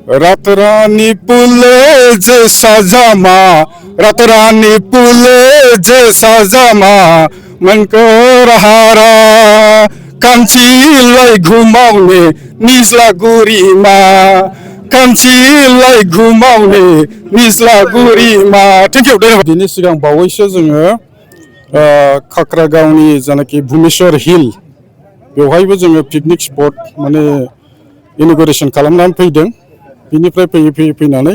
रातरानी पुले जे साजामा रातरानी पुले जे साजामा मनको रहारा कान्छीलाई घुमाउने निज्लागुरीमा कान्छीलाई घुमाउने निज्लागुरीमा थैंक यू दिनै सिगां बावैसो जोङो खाख्रागावनि जानाखि भुमेश्वर हिल बेवहायबो जोङो पिकनिक स्पट माने इनगरेशन खालामनानै फैदों बिनिफ्राय फैनानै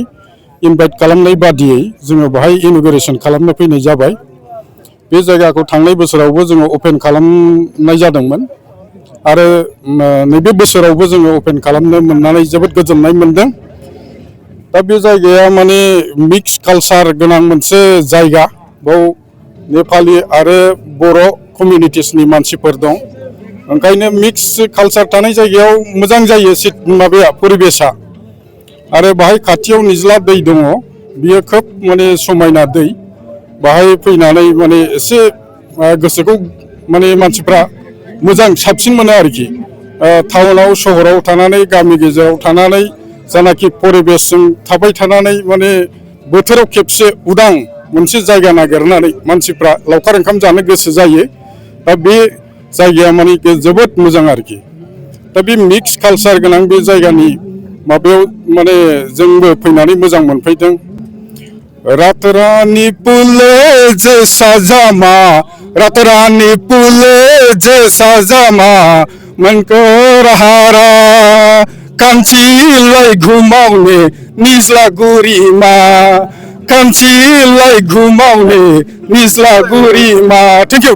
इनभाइट खालामनाय बादियै जोङो बाहाय इनगरेशन खालामनो फैनाय जाबाय बे जायगाखौ थांनाय बोसोरावबो जोङो ओपन खालामनाय जादोंमोन आरो नैबे बोसोरावबो जोङो ओपन खालामनो मोननानै जोबोद गोजोननाय मोनदों दा बे जायगाया माने मिक्स कालचार गोनां मोनसे जायगा बाव नेपाली आरो बर' कमिउनिटिसनि मानसिफोर दं ओंखायनो मिक्स कालचार थानाय जायगायाव मोजां जायो माबाया परिबेसा आरो बाहाय खाथियाव निज्ला दै दङ बियो खोब माने समायना दै बाहाय फैनानै माने एसे गोसोखौ माने मानसिफ्रा मोजां साबसिन मोनो आरोखि टाउनाव सहराव थानानै गामि गेजेराव थानानै जानाखि परिबेसजों थाबाय थानानै माने बोथोराव खेबसे उदां मोनसे जायगा नागिरनानै मानसिफ्रा लावखार ओंखाम जानो गोसो जायो दा बे जायगाया माने जोबोद मोजां आरोखि दा बे मिक्स कालचार गोनां बे जायगानि माबायाव माने जोंबो फैनानै मोजां मोनफैदों रातरानी पुले जे साजामा रातरानी पुले जे साजामा मनको रहारा कान्छीलाई घुमाउने निज्लागुरीमा कान्छीलाई घुमाउने निज्लागुरीमा थैंक यू